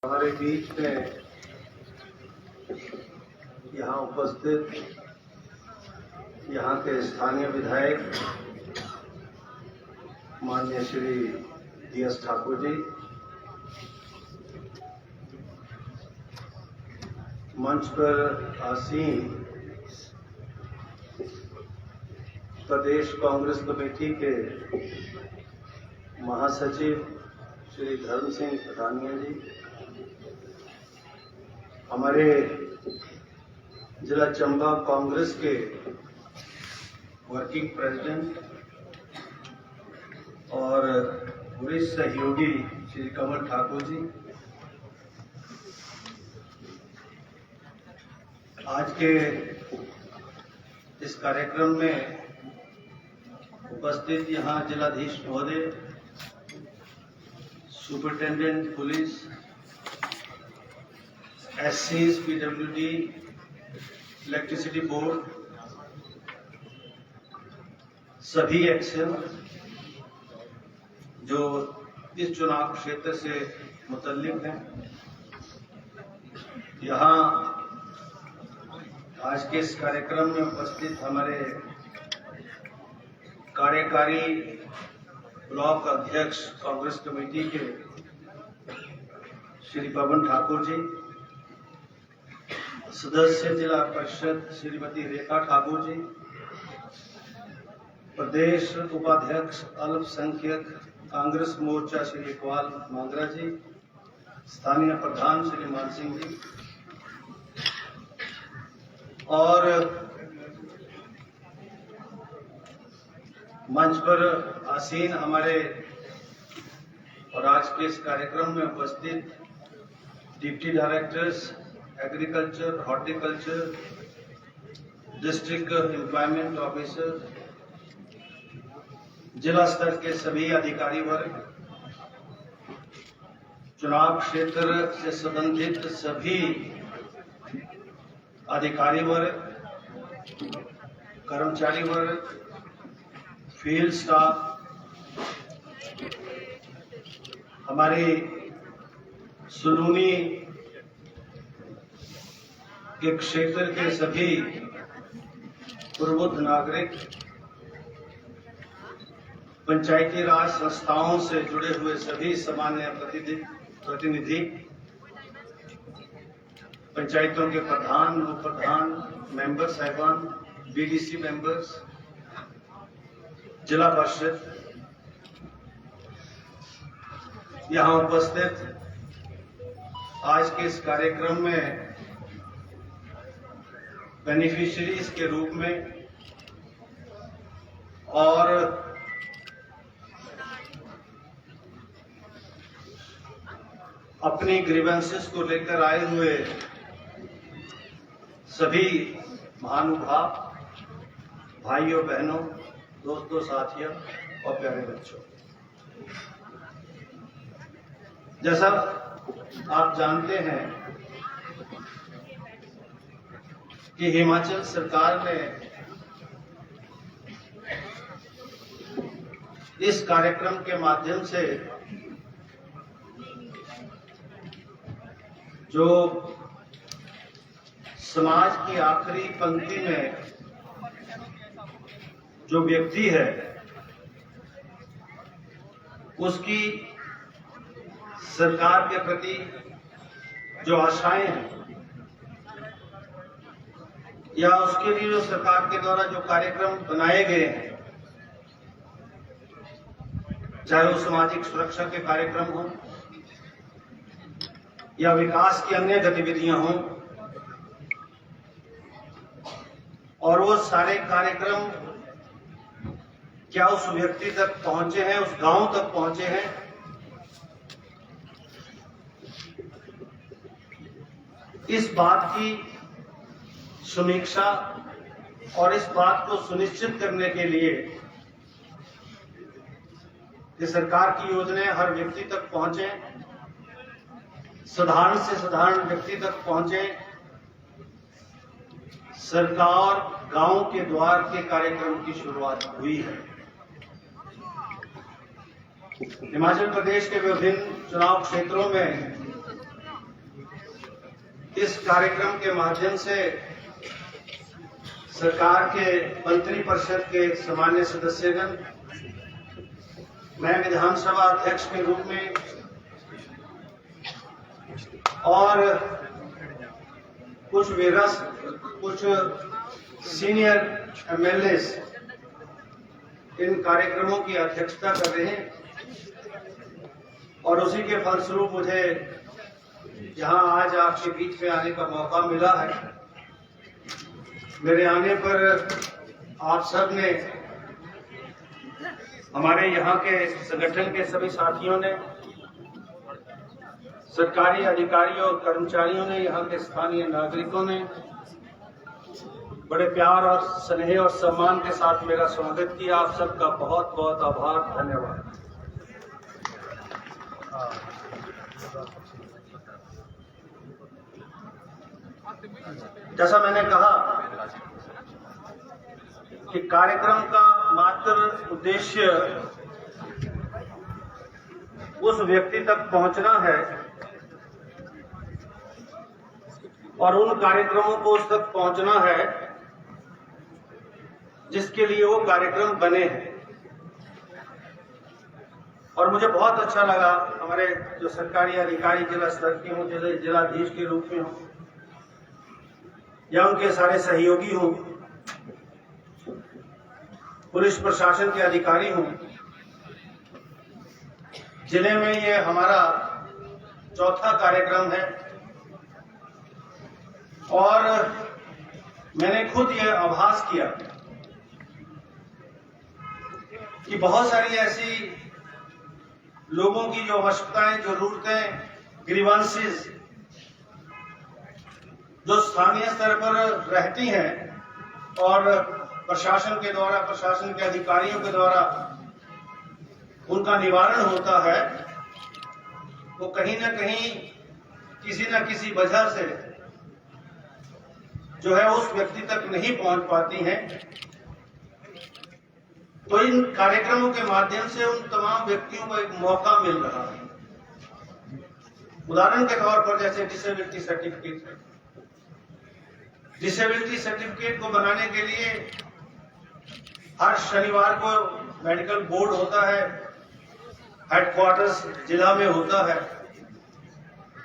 हमारे बीच में यहाँ उपस्थित यहाँ के स्थानीय विधायक माननीय श्री DS ठाकुर जी, मंच पर आसीन प्रदेश कांग्रेस कमेटी के महासचिव श्री धर्म सिंह पठानिया जी, हमारे जिला चंबा कांग्रेस के वर्किंग प्रेसिडेंट और वरिष्ठ सहयोगी श्री कमल ठाकुर जी, आज के इस कार्यक्रम में उपस्थित यहाँ जिलाधीश महोदय, superintendent police, SCs, PWD, electricity board, सभी एक्शन जो इस चुनाव क्षेत्र से मुतल्लिक हैं, यहाँ आज के इस कार्यक्रम में उपस्थित हमारे कार्यकारी ब्लॉक अध्यक्ष कांग्रेस कमेटी के श्री पवन ठाकुर जी, सदस्य जिला परिषद श्रीमती रेखा ठाकुर जी, प्रदेश उपाध्यक्ष अल्पसंख्यक कांग्रेस मोर्चा श्री इकबाल मांगरा जी, स्थानीय प्रधान श्री मान सिंह जी और मंच पर आसीन हमारे और आज के इस कार्यक्रम में उपस्थित deputy directors agriculture, horticulture, district employment officer, जिला स्तर के सभी अधिकारी वर्ग, चुनाव क्षेत्र से संबंधित सभी अधिकारी वर्ग, कर्मचारी वर्ग, फील्ड स्टाफ, हमारी सुलूनी के क्षेत्र के सभी प्रबुद्ध नागरिक, पंचायती राज संस्थाओं से जुड़े हुए सभी सामान्य प्रतिनिधि, पंचायतों के प्रधान, उप प्रधान, मेंबर साहिबान, BDC मेंबर्स, जिला परिषद, यहाँ उपस्थित आज के इस कार्यक्रम में बेनिफिशियरीज के रूप में और अपनी ग्रीवेंसेस को लेकर आए हुए सभी महानुभाव, भाइयों बहनों, दोस्तों, साथियों और प्यारे बच्चों, जैसा आप जानते हैं कि हिमाचल सरकार ने इस कार्यक्रम के माध्यम से जो समाज की आखिरी पंक्ति में जो व्यक्ति है उसकी सरकार के प्रति जो आशाएं हैं या उसके लिए जो सरकार के द्वारा जो कार्यक्रम बनाए गए हैं, चाहे वो सामाजिक सुरक्षा के कार्यक्रम हों या विकास की अन्य गतिविधियां हों, और वो सारे कार्यक्रम क्या उस व्यक्ति तक पहुंचे हैं, उस गांव तक पहुंचे हैं, इस बात की समीक्षा और इस बात को सुनिश्चित करने के लिए कि सरकार की योजनाएं हर व्यक्ति तक पहुंचे, साधारण से साधारण व्यक्ति तक पहुंचे, सरकार गांव के द्वार के कार्यक्रम की शुरुआत हुई है। हिमाचल प्रदेश के विभिन्न चुनाव क्षेत्रों में इस कार्यक्रम के माध्यम से सरकार के मंत्रिपरिषद के सामान्य सदस्यगण, मैं विधानसभा अध्यक्ष के रूप में और कुछ सीनियर एमएलए इन कार्यक्रमों की अध्यक्षता कर रहे हैं और उसी के फलस्वरूप मुझे यहाँ आज आपके बीच में आने का मौका मिला है। मेरे आने पर आप सब ने, हमारे यहाँ के संगठन के सभी साथियों ने, सरकारी अधिकारियों और कर्मचारियों ने, यहाँ के स्थानीय नागरिकों ने बड़े प्यार और स्नेह और सम्मान के साथ मेरा स्वागत किया। आप सबका बहुत बहुत आभार, धन्यवाद। जैसा मैंने कहा कि कार्यक्रम का मात्र उद्देश्य उस व्यक्ति तक पहुंचना है और उन कार्यक्रमों को उस तक पहुंचना है जिसके लिए वो कार्यक्रम बने हैं। और मुझे बहुत अच्छा लगा, हमारे जो सरकारी अधिकारी जिला स्तर के हों, जिलाधीश के रूप में हों या उनके सारे सहयोगी हों, पुलिस प्रशासन के अधिकारी हों, जिले में ये हमारा चौथा कार्यक्रम है और मैंने खुद ये आभास किया कि बहुत सारी ऐसी लोगों की जो आवश्यकताएं, जरूरतें, ग्रीवांसेस जो स्थानीय स्तर पर रहती हैं और प्रशासन के द्वारा, प्रशासन के अधिकारियों के द्वारा उनका निवारण होता है, वो कहीं ना कहीं किसी न किसी वजह से जो है उस व्यक्ति तक नहीं पहुंच पाती हैं। तो इन कार्यक्रमों के माध्यम से उन तमाम व्यक्तियों को एक मौका मिल रहा है। उदाहरण के तौर पर जैसे डिसेबिलिटी सर्टिफिकेट है, डिसेबिलिटी सर्टिफिकेट को बनाने के लिए हर शनिवार को मेडिकल बोर्ड होता है, हेडक्वार्टर्स जिला में होता है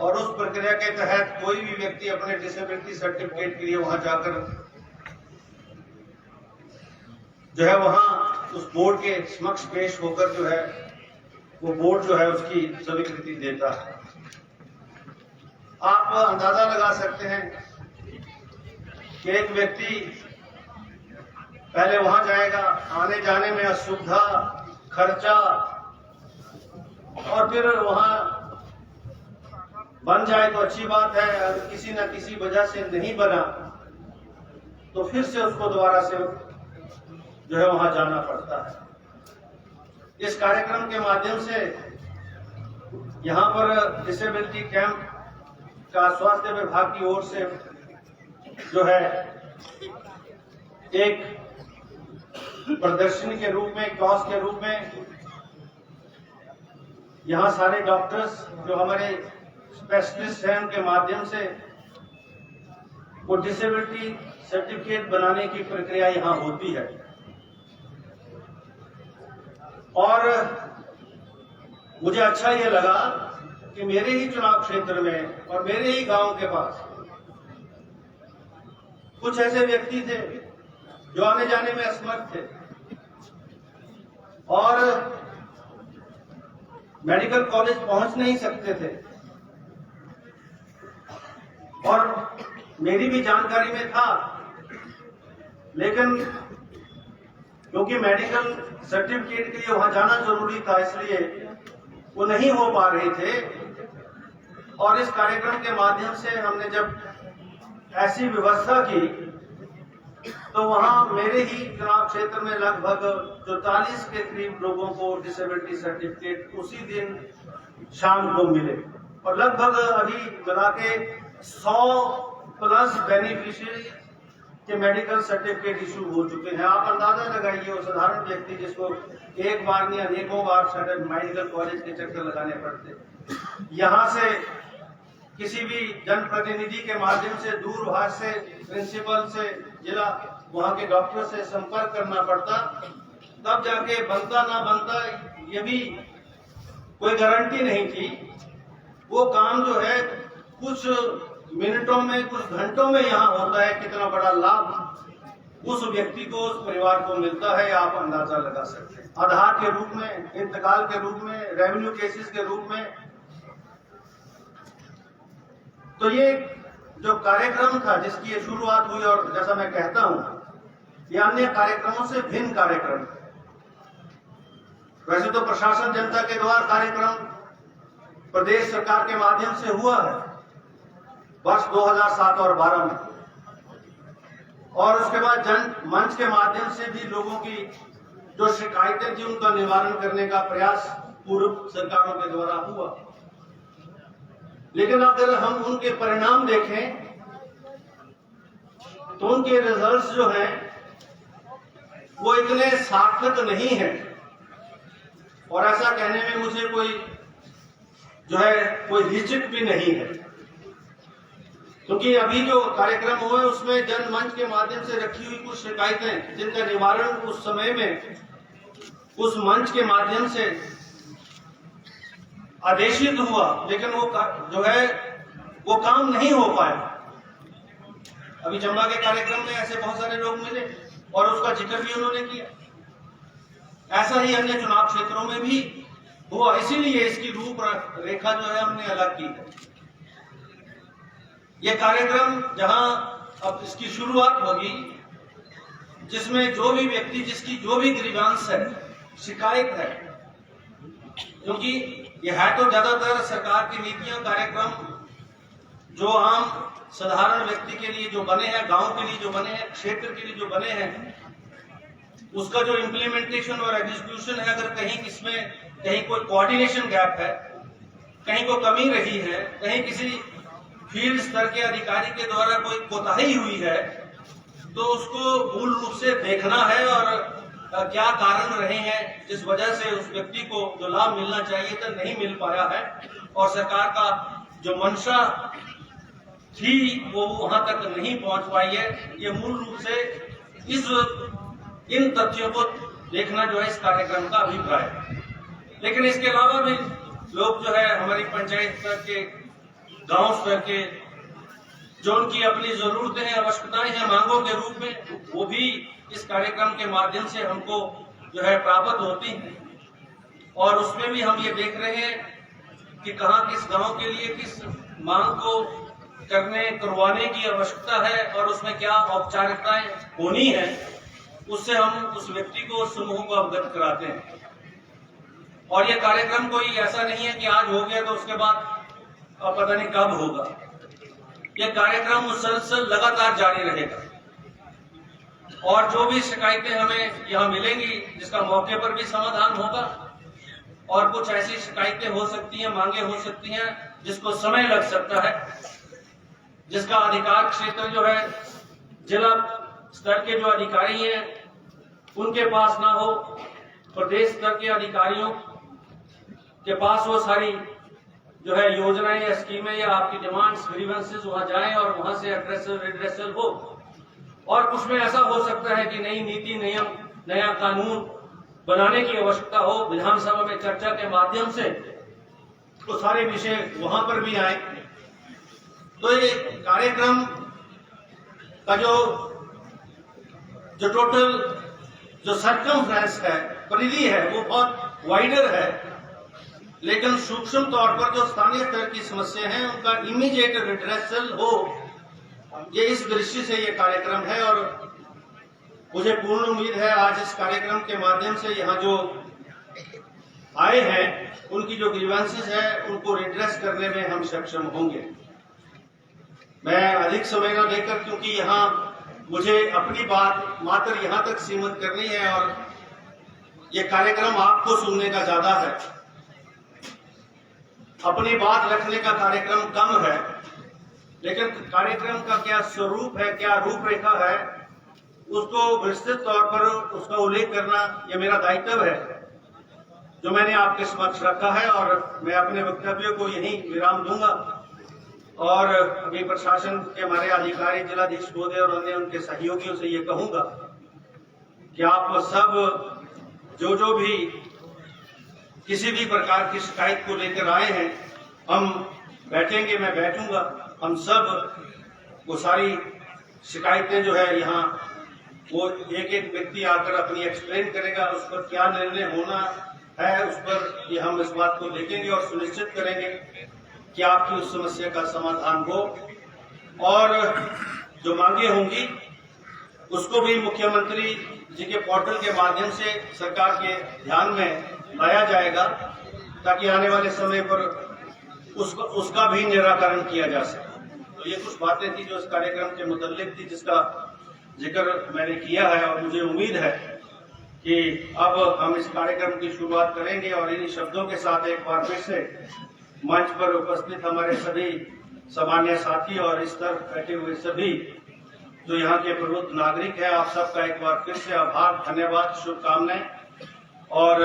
और उस प्रक्रिया के तहत कोई भी व्यक्ति अपने डिसेबिलिटी सर्टिफिकेट के लिए वहां जाकर जो है वहां उस बोर्ड के समक्ष पेश होकर जो है वो बोर्ड जो है उसकी स्वीकृति देता है। आप अंदाजा लगा सकते हैं कि एक व्यक्ति पहले वहां जाएगा, आने जाने में असुविधा, खर्चा, और फिर वहां बन जाए तो अच्छी बात है, अगर किसी न किसी वजह से नहीं बना तो फिर से उसको दोबारा से जो है वहां जाना पड़ता है। इस कार्यक्रम के माध्यम से यहाँ पर डिसेबिलिटी कैंप का स्वास्थ्य विभाग की ओर से जो है एक प्रदर्शनी के रूप में, क्रॉस के रूप में यहाँ सारे डॉक्टर्स जो हमारे स्पेशलिस्ट हैं उनके माध्यम से वो डिसेबिलिटी सर्टिफिकेट बनाने की प्रक्रिया यहाँ होती है। और मुझे अच्छा ये लगा कि मेरे ही चुनाव क्षेत्र में और मेरे ही गांव के पास कुछ ऐसे व्यक्ति थे जो आने जाने में असमर्थ थे और मेडिकल कॉलेज पहुंच नहीं सकते थे, और मेरी भी जानकारी में था, लेकिन क्योंकि मेडिकल सर्टिफिकेट के लिए वहां जाना जरूरी था इसलिए वो नहीं हो पा रहे थे। और इस कार्यक्रम के माध्यम से हमने जब ऐसी व्यवस्था की तो वहां मेरे ही चुनाव क्षेत्र में लगभग 44 के करीब लोगों को डिसेबिलिटी सर्टिफिकेट उसी दिन शाम को मिले और लगभग अभी मिला के 100 प्लस बेनिफिशियरी के मेडिकल सर्टिफिकेट इशू हो चुके हैं। आप अंदाजा लगाइए, वो साधारण व्यक्ति जिसको एक बार नहीं अनेकों बार मेडिकल कॉलेज के चक्कर लगाने पड़ते, यहाँ से किसी भी जनप्रतिनिधि के माध्यम से दूरभाष से प्रिंसिपल से जिला वहां के डॉक्टर से संपर्क करना पड़ता, तब जाके बनता ना बनता ये भी कोई गारंटी नहीं थी। वो काम जो है कुछ मिनटों में, कुछ घंटों में यहाँ होता है। कितना बड़ा लाभ उस व्यक्ति को, उस परिवार को मिलता है, आप अंदाजा लगा सकते हैं। आधार के रूप में, इंतकाल के रूप में, रेवेन्यू केसेस के रूप में। तो ये जो कार्यक्रम था जिसकी ये शुरुआत हुई, और जैसा मैं कहता हूं, ये अन्य कार्यक्रमों से भिन्न कार्यक्रम। वैसे तो प्रशासन जनता के द्वार कार्यक्रम प्रदेश सरकार के माध्यम से हुआ है वर्ष 2007 और 12 में, और उसके बाद जन मंच के माध्यम से भी लोगों की जो शिकायतें थी उनका निवारण करने का प्रयास पूर्व सरकारों के द्वारा हुआ। लेकिन अगर हम उनके परिणाम देखें तो उनके रिजल्ट्स जो हैं वो इतने सार्थक नहीं हैं। और ऐसा कहने में मुझे कोई हिचक भी नहीं है, क्योंकि अभी जो कार्यक्रम हुए उसमें जनमंच के माध्यम से रखी हुई कुछ शिकायतें जिनका निवारण उस समय में उस मंच के माध्यम से आदेशित हुआ, लेकिन वो जो है वो काम नहीं हो पाया। अभी चंबा के कार्यक्रम में ऐसे बहुत सारे लोग मिले और उसका जिक्र भी उन्होंने किया। ऐसा ही अन्य चुनाव क्षेत्रों में भी हुआ, इसीलिए इसकी रूपरेखा जो है हमने अलग की है। ये कार्यक्रम जहां अब इसकी शुरुआत होगी, जिसमें जो भी व्यक्ति जिसकी जो भी ग्रीवांस है, शिकायत है, क्योंकि ये है तो ज्यादातर सरकार की नीतियां, कार्यक्रम जो आम साधारण व्यक्ति के लिए जो बने हैं, गांव के लिए जो बने हैं, क्षेत्र के लिए जो बने हैं, उसका जो इम्प्लीमेंटेशन और एग्जीक्यूशन है, अगर कहीं इसमें कहीं कोई कोऑर्डिनेशन गैप है, कहीं कोई कमी रही है, कहीं किसी फील्ड स्तर के अधिकारी के द्वारा कोई कोताही हुई है, तो उसको मूल रूप से देखना है और क्या कारण रहे हैं जिस वजह से उस व्यक्ति को जो लाभ मिलना चाहिए था नहीं मिल पाया है, और सरकार का जो मंशा थी वो वहां तक नहीं पहुंच पाई है। ये मूल रूप से इन तथ्यों को देखना जो है इस कार्यक्रम का अभिप्राय है। लेकिन इसके अलावा भी लोग जो है हमारी पंचायत स्तर के, गांव स्तर के, जो उनकी अपनी जरूरतें हैं, आवश्यकताएं हैं, मांगों के रूप में, वो भी इस कार्यक्रम के माध्यम से हमको जो है प्राप्त होती हैं। और उसमें भी हम ये देख रहे हैं कि कहाँ किस गांव के लिए किस मांग को करवाने की आवश्यकता है और उसमें क्या औपचारिकताएं होनी है, उससे हम उस व्यक्ति को, उस समूह को अवगत कराते हैं। और ये कार्यक्रम कोई ऐसा नहीं है कि आज हो गया तो उसके बाद पता नहीं कब होगा। ये कार्यक्रम मुसलसल लगातार जारी रहेगा, और जो भी शिकायतें हमें यहाँ मिलेंगी जिसका मौके पर भी समाधान होगा, और कुछ ऐसी शिकायतें हो सकती हैं, मांगे हो सकती हैं जिसको समय लग सकता है, जिसका अधिकार क्षेत्र जो है जिला स्तर के जो अधिकारी हैं उनके पास ना हो, प्रदेश स्तर के अधिकारियों के पास वो सारी जो है योजनाएं या स्कीमें या आपकी डिमांड्स, ग्रीवेंसेस वहां जाएं और वहां से एड्रेसल रिड्रेसल हो। और कुछ में ऐसा हो सकता है कि नई नीति, नया कानून बनाने की आवश्यकता हो, विधानसभा में चर्चा के माध्यम से तो सारे विषय वहां पर भी आए। तो ये कार्यक्रम का जो टोटल जो सर्कमफ्रेंस है, परिधि है, वो बहुत वाइडर है, लेकिन सूक्ष्म तौर पर जो स्थानीय स्तर की समस्या है उनका इमीडिएट रिड्रेसल हो, ये इस दृष्टि से ये कार्यक्रम है। और मुझे पूर्ण उम्मीद है आज इस कार्यक्रम के माध्यम से यहाँ जो आए हैं उनकी जो ग्रीवेंसेस है उनको रिड्रेस करने में हम सक्षम होंगे। मैं अधिक समय न लेकर, क्योंकि यहाँ मुझे अपनी बात मात्र यहाँ तक सीमित करनी है और ये कार्यक्रम आपको सुनने का ज्यादा है, अपनी बात रखने का कार्यक्रम कम है। लेकिन कार्यक्रम का क्या स्वरूप है, क्या रूपरेखा है, उसको विस्तृत तौर पर उसका उल्लेख करना ये मेरा दायित्व है, जो मैंने आपके समक्ष रखा है। और मैं अपने वक्तव्य को यहीं विराम दूंगा और अभी प्रशासन के हमारे अधिकारी, जिलाधीश महोदय और अन्य उनके सहयोगियों से ये कहूंगा कि आप सब जो भी किसी भी प्रकार की शिकायत को लेकर आए हैं, हम बैठेंगे, मैं बैठूंगा, हम सब वो सारी शिकायतें जो है यहाँ वो एक एक व्यक्ति आकर अपनी एक्सप्लेन करेगा, उस पर क्या निर्णय होना है उस पर ये हम इस बात को देखेंगे और सुनिश्चित करेंगे कि आपकी उस समस्या का समाधान हो और जो मांगे होंगी उसको भी मुख्यमंत्री जी के पोर्टल के माध्यम से सरकार के ध्यान में लाया जाएगा ताकि आने वाले समय पर उसका भी निराकरण किया जा सके। तो ये कुछ बातें थी जो इस कार्यक्रम के मुतल्लिक थी, जिसका जिक्र मैंने किया है और मुझे उम्मीद है कि अब हम इस कार्यक्रम की शुरुआत करेंगे और इन शब्दों के साथ एक बार फिर से मंच पर उपस्थित हमारे सभी सामान्य साथी और इस तरफ बैठे हुए सभी जो यहाँ के प्रबुद्ध नागरिक हैं, आप सबका एक बार फिर से आभार, धन्यवाद, शुभकामनाएं और